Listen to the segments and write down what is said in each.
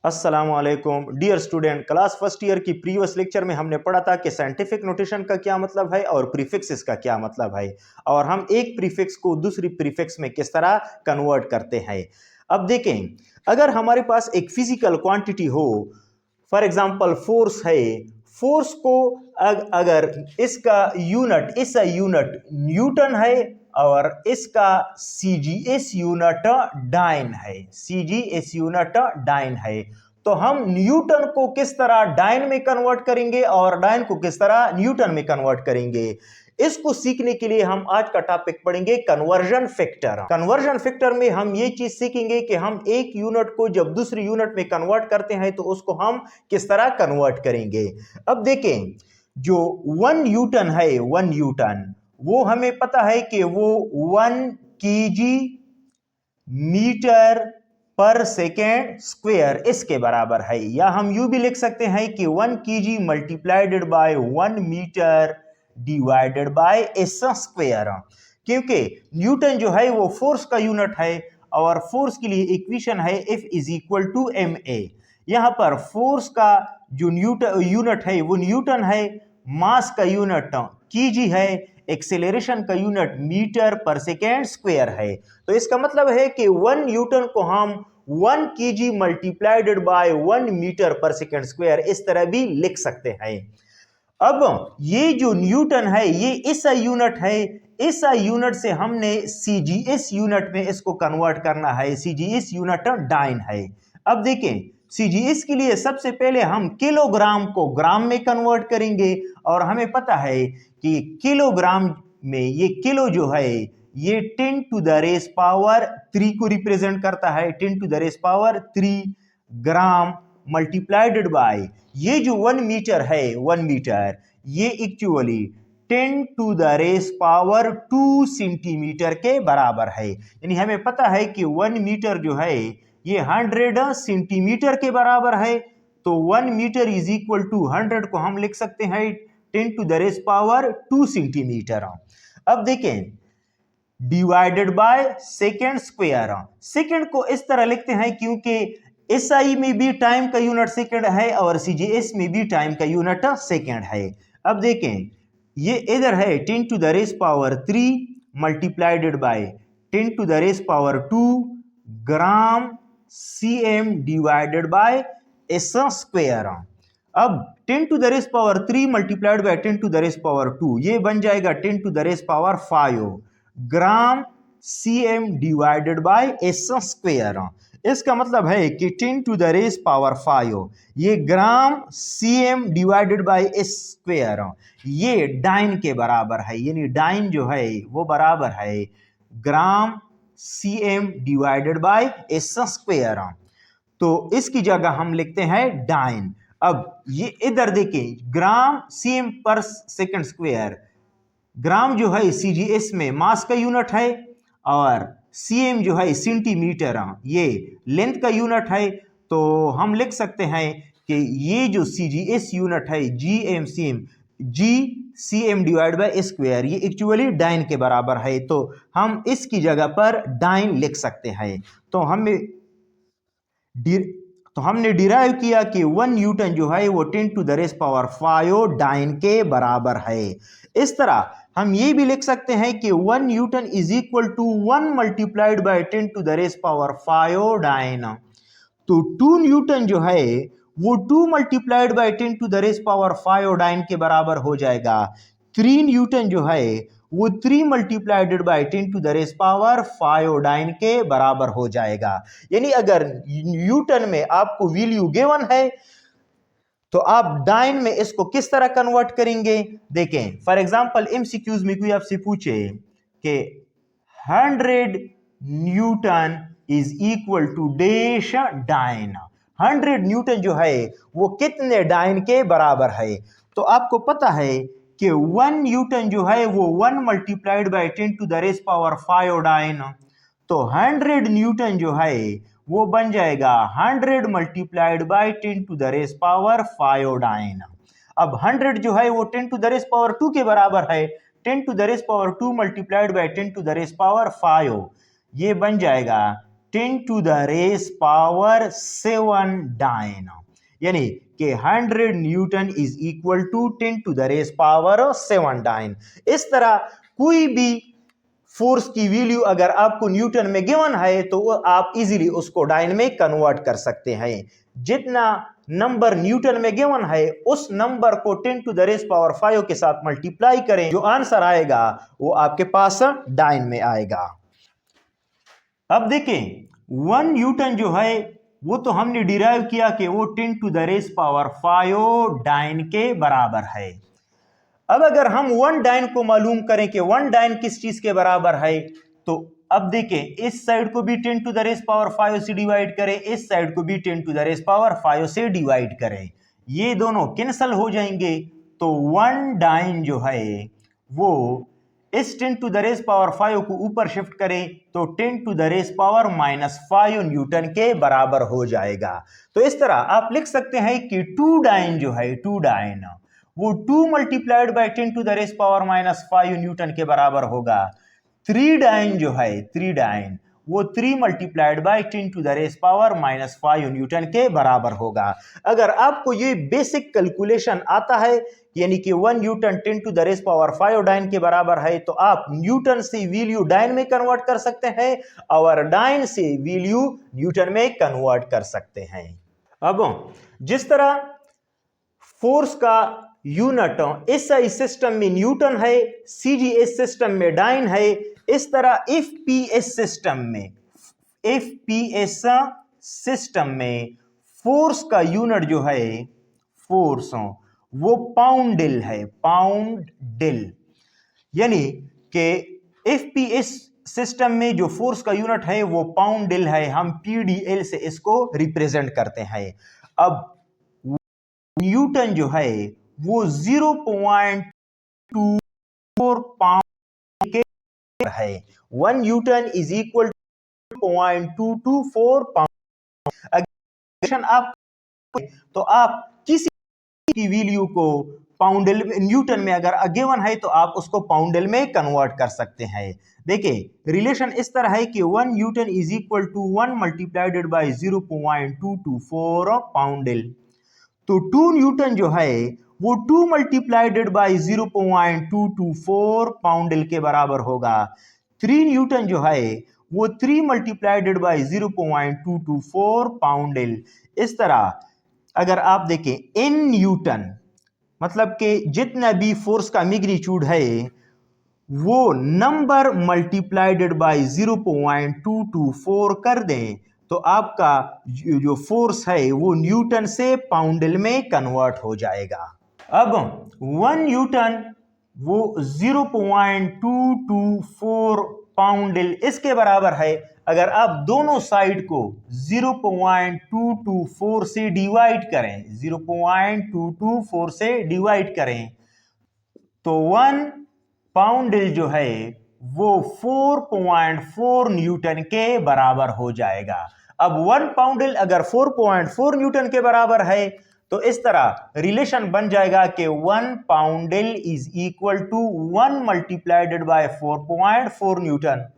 अस्सलामुअलैकुम dear student. Class first year की previous lecture में हमने पढ़ा था कि साइंटिफिक नोटेशन का क्या मतलब है और प्रीफिक्सेस का क्या मतलब है, और हम एक प्रीफिक्स को दूसरी प्रीफिक्स में किस तरह कन्वर्ट करते हैं। अब देखें, अगर हमारे पास एक फिजिकल क्वांटिटी हो, फॉर एग्जांपल फोर्स है, फोर्स को अगर इसका यूनिट, इसका यूनिट न्यूटन है और इसका सीजीएस यूनिट डाइन है, सीजीएस यूनिट डाइन है, तो हम न्यूटन को किस तरह डाइन में कन्वर्ट करेंगे और डाइन को किस तरह न्यूटन में कन्वर्ट करेंगे। इसको सीखने के लिए हम आज का टॉपिक पढ़ेंगे कन्वर्जन फैक्टर। कन्वर्जन फैक्टर में हम ये चीज सीखेंगे कि हम एक यूनिट को जब दूसरी यूनिट में कन्वर्ट करते हैं तो उसको हम किस तरह कन्वर्ट करेंगे। अब देखें, जो 1 न्यूटन है, 1 न्यूटन, वो हमें पता है कि वो 1 केजी मीटर पर सेकेंड स्क्वायर इसके बराबर है, या हम यूं भी लिख सकते हैं कि 1 KG multiplied by 1 metre divided by S square, क्योंकि न्यूटन जो है वो फोर्स का यूनिट है और फोर्स के लिए इक्वेशन है F is equal to ma। यहां पर फोर्स का जो यूनिट है वो न्यूटन है, मास का यूनिट केजी है, एक्सेलरेशन का यूनिट मीटर पर सेकेंड स्क्वायर है। तो इसका मतलब है कि 1 न्यूटन को हम 1 केजी मल्टीप्लाइडेड बाय 1 मीटर पर सेकेंड स्क्वायर इस तरह भी लिख सकते हैं। अब ये जो न्यूटन है ये इस यूनिट है, इस यूनिट से हमने सीजीएस यूनिट में इसको कन्वर्ट करना है, सीजीएस यूनिट डाइन है। अब देखें, सीजीएस के लिए सबसे पहले हम किलोग्राम को ग्राम में कन्वर्ट करेंगे, और हमें पता है कि किलोग्राम में ये किलो जो है ये 10 टू द रेस पावर 3 को रिप्रेजेंट करता है, 10 to the raise power 3 gram multiplied by ये जो 1 मीटर है, 1 मीटर ये actually 10 to the raise power 2 centimetre के बराबर है। यानी हमें पता है कि 1 मीटर जो है ये 100 सेंटीमीटर के बराबर है, तो 1 मीटर इज इक्वल टू 100 को हम लिख सकते हैं 10 to the raise power 2 centimetre. अब देखें, divided by second square, second को इस तरह लिखते हैं क्योंकि एसआई में भी टाइम का यूनिट सेकेंड है और सीजीएस में भी टाइम का यूनिट सेकेंड है। अब देखें, ये इधर है 10 to the raise power 3 multiplied by 10 to the raise power 2 gram CM divided by S square. अब 10 to the raise power 3 multiplied by 10 to the raise power 2 ये बन जाएगा 10 to the raise power 5 gram CM divided by S square. इसका मतलब है कि 10 to the raise power 5 ये gram CM divided by S square ये डाइन के बराबर है, यानी डाइन जो है वो बराबर है gram CM divided by S square. तो इसकी जगह हम लिखते हैं डाइन। अब ये इधर देखें, ग्राम सीएम पर सेकंड स्क्वायर, ग्राम जो है सीजीएस में मास का यूनिट है और सीएम जो है सेंटीमीटर ये लेंथ का यूनिट है, तो हम लिख सकते हैं कि ये जो सीजीएस यूनिट है GM CM, G CM divide by square ये एक्चुअली डाइन के बराबर है, तो हम इसकी जगह पर डाइन लिख सकते हैं। तो हमने डिराइव किया कि 1 न्यूटन जो है वो 10 to the raise power 5 dyne के बराबर है। इस तरह हम ये भी लिख सकते हैं कि 1 newton is equal to 1 multiplied by 10 to the raise power 5 dyne. तो 2 न्यूटन जो है वो 2 multiplied by 10 to the raise power 5 dyne के बराबर हो जाएगा। 3 न्यूटन जो है वो 3 multiplied by 10 to the raise power 5 dyne के बराबर हो जाएगा। यानी अगर न्यूटन में आपको वैल्यू गिवन है तो आप डाइन में इसको किस तरह कन्वर्ट करेंगे। देखें, फॉर एग्जांपल एमसीक्यूज में कोई आपसे पूछे कि 100 newton is equal to dash dyne, 100 newton जो है वो कितने डाइन के बराबर है, तो आपको पता है कि 1 न्यूटन जो है वो 1 multiplied by 10 to the raise power 5 dyne, तो 100 न्यूटन जो है वो बन जाएगा 100 multiplied by 10 to the raise power 5 dyne. अब 100 जो है वो 10 टू द रेस पावर 2 के बराबर है, 10 to the raise power 2 multiplied by 10 to the raise power 5 ये बन जाएगा 10 to the raise power 7 dyne, यानी कि 100 newton is equal to 10 to the raise power 7 dyne. इस तरह कोई भी फोर्स की वैल्यू अगर आपको न्यूटन में गिवन है तो आप इजीली उसको डाइन में कन्वर्ट कर सकते हैं। जितना नंबर न्यूटन में गिवन है उस नंबर को 10 टू द रेस पावर 5 के साथ मल्टीप्लाई करें, जो आंसर आएगा वो आपके पास डाइन में आएगा। अब देखें 1 न्यूटन जो है वो तो हमने डिराइव किया कि वो 10 to the raise power 5 dyne के बराबर है। अब अगर हम 1 डाइन को मालूम करें कि 1 डाइन किस चीज के बराबर है, तो अब देखें इस साइड को भी 10 टू द रेस पावर 5 से डिवाइड करें, इस साइड को भी 10 टू द रेस पावर 5 से डिवाइड करें, ये दोनों कैंसिल हो जाएंगे। तो 1 डाइन जो है वो इस 10 टू द रेस पावर 5 को ऊपर शिफ्ट करें तो 10 to the raise power -5 newton के बराबर हो जाएगा। तो इस तरह आप लिख सकते हैं कि 2 डाइन जो है 2 डाइन वो 2 multiplied by 10 to the raise power -5 newton के बराबर होगा। 3 डाइन जो है 3 डाइन वो 3 multiplied by 10 to the raise power -5 newton के बराबर होगा। अगर आपको ये बेसिक कैलकुलेशन आता है, यानी कि 1 newton 10 to the raise power 5 dyne के बराबर है, तो आप न्यूटन से वैल्यू डाइन में कन्वर्ट कर सकते हैं और डाइन से वैल्यू न्यूटन में कन्वर्ट कर सकते हैं। अब जिस तरह फोर्स का यूनिट एसआई सिस्टम में न्यूटन है, सीजीएस सिस्टम में डाइन है, इस तरह एफपीएस सिस्टम में फोर्स का यूनिट जो है फोर्स वो पाउंडिल है, पाउंडिल, यानी कि एफपीएस सिस्टम में जो फोर्स का यूनिट है वो पाउंडिल है। हम पीडीएल से इसको रिप्रेजेंट करते हैं। अब न्यूटन जो है वो 0.24 पाउंड के है। 1 newton is equal to 0.224 pound. अगर आप तो आप किसी की वैल्यू को पाउंडल न्यूटन में अगर गिवन है तो आप उसको पाउंडल में कन्वर्ट कर सकते हैं। देखिए रिलेशन इस तरह है कि 1 newton is equal to 1 multiplied by 0.224 poundal. तो 2 न्यूटन जो है वो 2 मल्टीप्लाइडेड बाय 0.224 पाउंडल के बराबर होगा। 3 न्यूटन जो है वो 3 मल्टीप्लाइडेड बाय 0.224 पाउंडल। इस तरह अगर आप देखें n न्यूटन मतलब कि जितना भी फोर्स का मैग्नीट्यूड है वो नंबर मल्टीप्लाइडेड बाय 0.224 कर दें तो आपका जो फोर्स है वो न्यूटन से पाउंडल में कन्वर्ट हो जाएगा। अब 1 न्यूटन वो 0.224 पाउंडल इसके बराबर है। अगर आप दोनों साइड को 0.224 से डिवाइड करें, 0.224 से डिवाइड करें तो 1 पाउंडल जो है वो 4.4 न्यूटन के बराबर हो जाएगा। अब 1 पाउंडल अगर 4.4 न्यूटन के बराबर है तो इस तरह रिलेशन बन जाएगा कि 1 poundal is equal to 1 multiplied by 4.4 newton.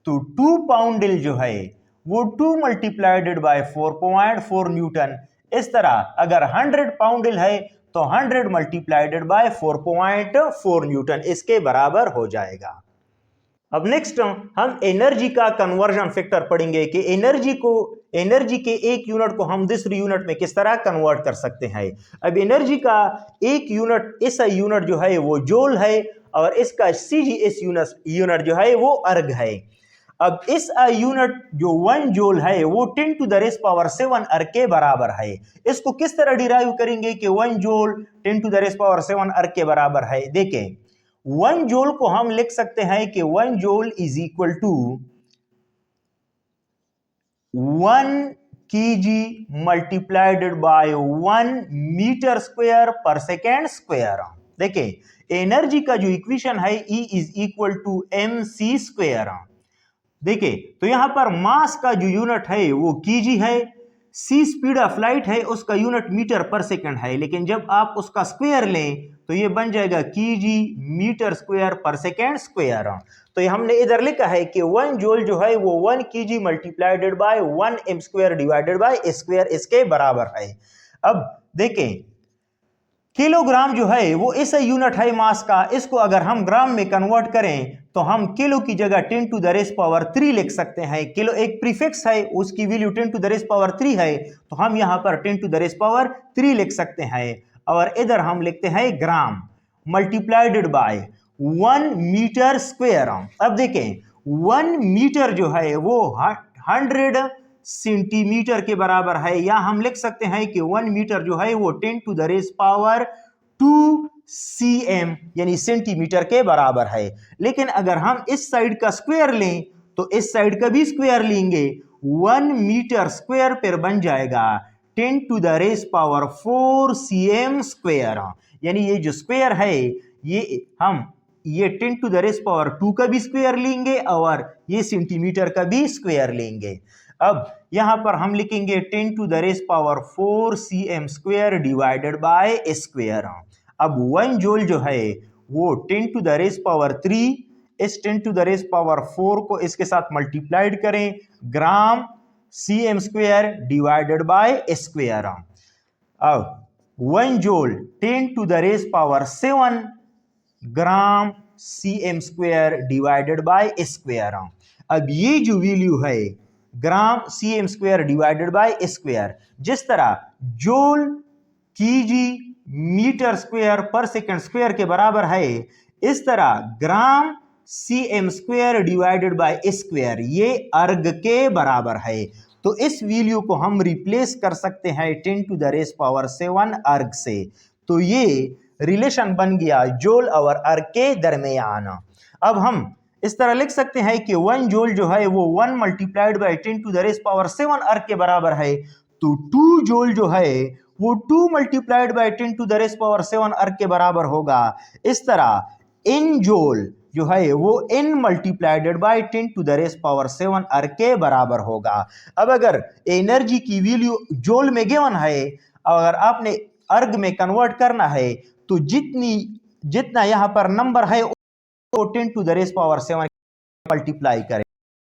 तो 2 पाउंडल जो है वो 2 मल्टीप्लाइडेड बाय 4.4 न्यूटन। इस तरह अगर 100 पाउंडल है तो 100 मल्टीप्लाइडेड बाय 4.4 न्यूटन इसके बराबर हो जाएगा। अब नेक्स्ट हम एनर्जी का कन्वर्जन फैक्टर पढ़ेंगे कि एनर्जी के एक यूनिट को हम दूसरी यूनिट में किस तरह कन्वर्ट कर सकते हैं। अब एनर्जी का एक यूनिट ऐसा यूनिट जो है वो जूल है और इसका सीजीएस यूनिट जो है वो अर्ग है। अब इस यूनिट जो 1 जूल है वो 10 to the raise power 7 erg के बराबर है। इसको किस तरह डिराइव करेंगे कि 1 joule 10 to the raise power 7 erg के बराबर है। देखें 1 जूल को हम लिख सकते हैं कि 1 joule is equal to 1 kg multiplied by 1 metre square पर सेकेंड स्क्वायर। देखिए एनर्जी का जो इक्वेशन है E is equal to mc square. देखिए तो यहां पर मास का जो यूनिट है वो kg है, सी स्पीड ऑफ लाइट है उसका यूनिट मीटर पर सेकंड है, लेकिन जब आप उसका स्क्वायर लें तो ये बन जाएगा केजी मीटर स्क्वायर पर सेकंड स्क्वायर। तो ये हमने इधर लिखा है कि 1 जूल जो है वो 1 KG multiplied by 1 M square divided by square इसके बराबर है। अब देखें किलोग्राम जो है वो ऐसा यूनिट है मास का, इसको अगर हम ग्राम में कन्वर्ट करें तो हम किलो की जगह 10 टू द रेस पावर 3 लिख सकते हैं। किलो एक प्रीफिक्स है, उसकी value 10 to the raise power 3 है, तो हम यहां पर 10 टू द रेस पावर 3 लिख सकते हैं। और इधर हम लिखते हैं ग्राम मल्टीप्लाइडेड बाय 1 मीटर स्क्वायर। अब देखें 1 मीटर जो है वो 100 सेंटीमीटर के बराबर है, या हम लिख सकते हैं कि 1 मीटर जो है वो 10 to the raise power 2 cm यानी सेंटीमीटर के बराबर है। लेकिन अगर हम इस साइड का स्क्वायर लें तो इस साइड का भी स्क्वायर लेंगे, 1 मीटर स्क्वायर पर बन जाएगा 10 to the raise power 4 cm square. यानी ये जो स्क्वायर है ये 10 टू द रेस पावर 2 का भी स्क्वायर लेंगे और ये सेंटीमीटर का भी स्क्वायर लेंगे। अब यहां पर हम लिखेंगे 10 to the raise power 4 cm square divided by square. अब 1 जूल जो है वो 10 टू द रेस पावर 3, इस 10 टू द रेस पावर 4 को इसके साथ मल्टीप्लाइड करें, gram cm square divided by square. अब 1 joule 10 to the raise power 7 gram cm square divided by square. अब ये जो वैल्यू है gram cm square divided by square, जिस तरह जूल केजी मीटर स्क्वायर पर सेकंड स्क्वायर के बराबर है, इस तरह gram cm square divided by square ये अर्ग के बराबर है। तो इस वैल्यू को हम रिप्लेस कर सकते हैं 10 टू द रेस पावर 7 अर्ग से। तो ये रिलेशन बन गया जूल और अर्ग के दरमियान। अब हम इस तरह लिख सकते हैं कि 1 जूल जो है वो 1 multiplied by 10 to the raise power 7 erg के बराबर है। तो 2 जूल जो है वो 2 multiplied by 10 to the raise power 7 erg के बराबर होगा। इस तरह इन जूल जो है वो n multiplied by 10 to the raise power 7 erg के बराबर होगा। अब अगर एनर्जी की वैल्यू जूल में गिवन है, अगर आपने अर्ग में कन्वर्ट करना है तो जितना यहां पर नंबर है तो 10 to the raise power 7 multiply करें।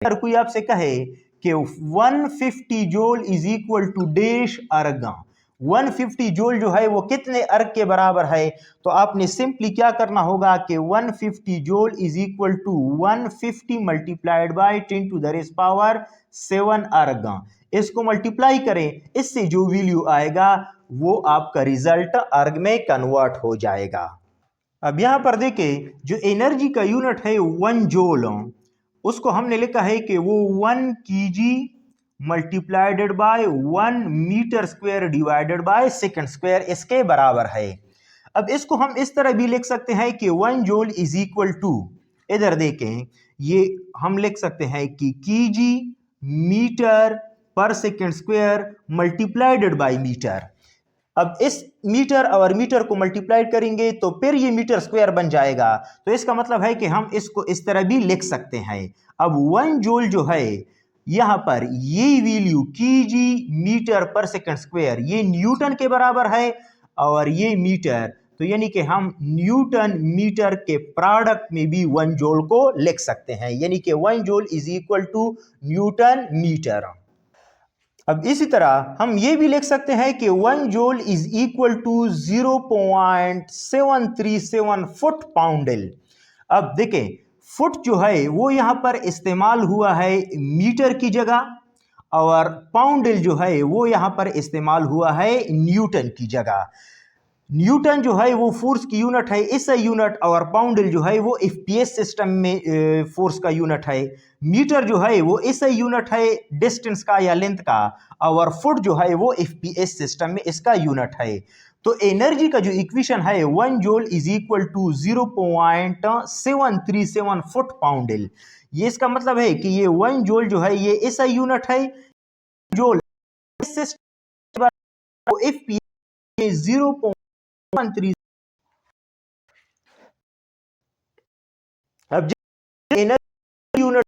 अगर कोई आपसे कहे कि 150 joule is equal to dash erg, 150 joule जो है वो कितने अर्ग के बराबर है, तो आपने सिंपली क्या करना होगा कि 150 joule is equal to 150 multiplied by 10 to the raise power 7 erg. इसको मल्टीप्लाई करें, इससे जो वैल्यू आएगा वो आपका रिजल्ट अर्ग में कन्वर्ट हो जाएगा। अब यहां पर देखें जो एनर्जी का यूनिट है 1 जूल, उसको हमने लिखा है कि वो 1 KG multiplied by 1 metre square divided by second square इसके बराबर है। अब इसको हम इस तरह भी लिख सकते हैं कि 1 जूल इज इक्वल टू, इधर देखें ये हम लिख सकते हैं कि KG metre per second square multiplied by metre. अब इस मीटर और मीटर को मल्टीप्लाई करेंगे तो फिर ये मीटर स्क्वायर बन जाएगा। तो इसका मतलब है कि हम इसको इस तरह भी लिख सकते हैं। अब 1 जूल जो है यहां पर ये value KG metre per second square ये न्यूटन के बराबर है, और ये मीटर, तो यानी कि हम न्यूटन मीटर के प्रोडक्ट में भी 1 जूल को लिख सकते हैं, यानी कि 1 joule is equal to newton metre. अब इसी तरह हम ये भी लिख सकते हैं कि 1 joule is equal to 0.737 foot poundal. अब देखें फुट जो है वो यहां पर इस्तेमाल हुआ है मीटर की जगह, और पाउंडल जो है वो यहां पर इस्तेमाल हुआ है न्यूटन की जगह। न्यूटन जो है वो फोर्स की यूनिट है, इसका यूनिट, और पाउंडल जो है वो एफपीएस सिस्टम में फोर्स का यूनिट है। मीटर जो है वो इसका यूनिट है डिस्टेंस का या लेंथ का, और फुट जो है वो एफपीएस सिस्टम में इसका यूनिट है। तो एनर्जी का जो इक्वेशन है 1 joule is equal to 0.737 foot poundal, ये इसका मतलब है कि ये 1 जूल जो है ये इसका यूनिट है। Joule FPS 0.13। अब एनर्जी यूनिट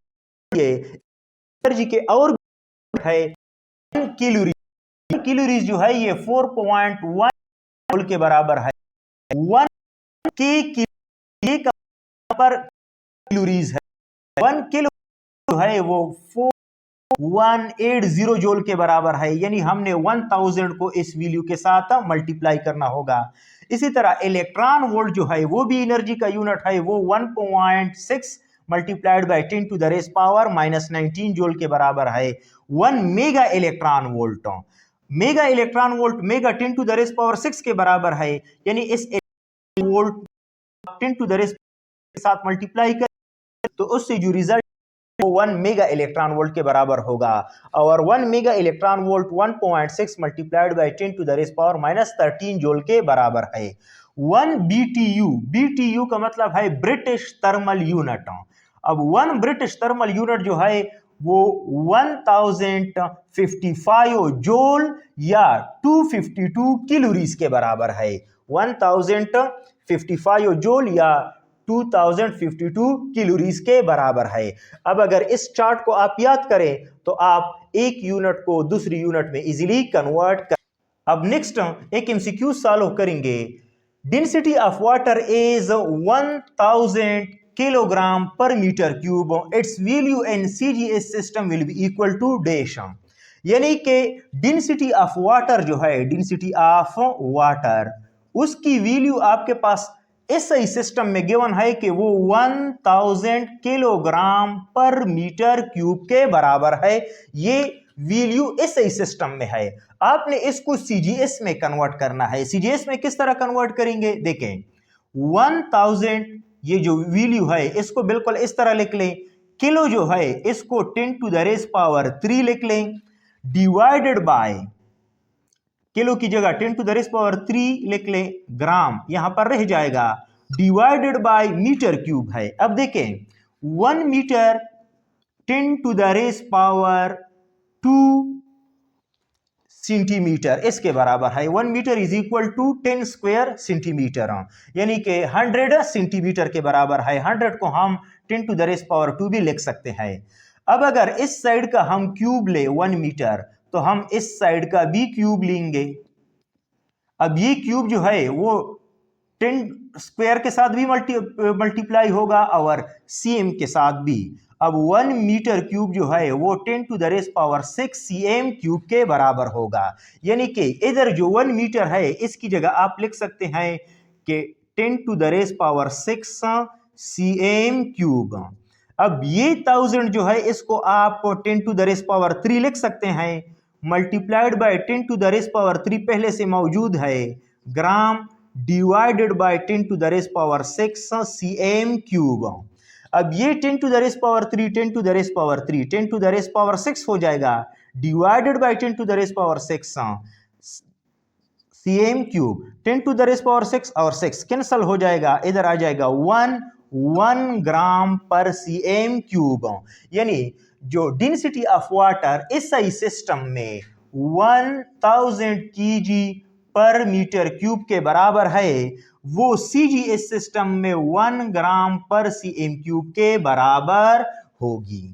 एनर्जी के और है कैलोरी। कैलोरीज जो है ये 4.1 मोल के बराबर है। 1 के पर कैलोरीज है, 1 किलो जो है वो 4180 जूल के बराबर है, यानी हमने 1000 को इस वैल्यू के साथ मल्टीप्लाई करना होगा। इसी तरह इलेक्ट्रॉन वोल्ट जो है वो भी एनर्जी का यूनिट है, वो 1.6 multiplied by 10 to the raise power -19 joule के बराबर है। 1 mega electron volt, mega electron volt mega 10 to the raise power 6 के बराबर है, यानी इस वोल्ट 10 टू द रेस के साथ मल्टीप्लाई कर तो उससे जो रिजल्ट 1 मेगा इलेक्ट्रॉन वोल्ट के बराबर होगा। और 1 mega electron volt 1.6 multiplied by 10 to the raise power -13 joule के बराबर है। 1 BTU, BTU का मतलब है ब्रिटिश थर्मल यूनिट। अब 1 ब्रिटिश थर्मल यूनिट जो है वो 1055 जूल या 252 कैलोरीज के बराबर है। 1055 जूल या 2052 कैलोरीज के बराबर है। अब अगर इस चार्ट को आप याद करें तो आप एक यूनिट को दूसरी यूनिट में इजीली कन्वर्ट कर। अब नेक्स्ट एक एमसीक्यू सॉल्व करेंगे। Density of water is 1000 kilogram per metre cube, it's value in CGS system will be equal to dash. यानी कि डेंसिटी ऑफ वाटर जो है, डेंसिटी ऑफ वाटर उसकी वैल्यू आपके पास एसआई सिस्टम में गिवन है कि वो 1000 किलोग्राम पर मीटर क्यूब के बराबर है। ये वैल्यू एसआई सिस्टम में है। आपने इसको सीजीएस में कन्वर्ट करना है। सीजीएस में किस तरह कन्वर्ट करेंगे देखें। 1000 ये जो वैल्यू है इसको बिल्कुल इस तरह लिख लें। किलो जो है इसको 10 टू द रेस पावर 3 लिख लें, डिवाइडेड बाय किलो की जगह 10 टू द रेस पावर 3 लिख लें, ग्राम यहां पर रह जाएगा, डिवाइडेड बाय मीटर क्यूब है। अब देखें 1 metre 10 to the raise power 2 centimetre इसके बराबर है। 1 metre is equal to 10 square centimetre, यानी कि 100 सेंटीमीटर के बराबर है। 100 को हम 10 टू द रेस पावर 2 भी लिख सकते हैं। अब अगर इस साइड का हम क्यूब ले 1 मीटर तो हम इस साइड का भी क्यूब लेंगे। अब ये क्यूब जो है वो 10 स्क्वायर के साथ भी मल्टीप्लाई होगा और सीएम के साथ भी। अब 1 मीटर क्यूब जो है वो 10 to the raise power 6 CM cube के बराबर होगा। यानी कि इधर जो 1 मीटर है इसकी जगह आप लिख सकते हैं कि 10 to the raise power 6 CM cube. अब ये 1000 जो है इसको आप 10 टू द रेस पावर 3 लिख सकते हैं, multiplied by 10 to the raise power 3 पहले से मौजूद है, gram divided by 10 to the raise power 6 CM cube. अब ये 10 to the raise power 3 10 to the raise power 3 10 to the raise power 6 हो जाएगा, divided by 10 to the raise power 6 CM cube. 10 to the raise power 6 और 6 cancel हो जाएगा, इधर आ जाएगा 1 ग्राम पर सीएम क्यूब। यानी जो density of water SI system में 1000 केजी पर मीटर क्यूब के बराबर है, वो सीजीएस सिस्टम में 1 ग्राम पर सीएम क्यूब के बराबर होगी।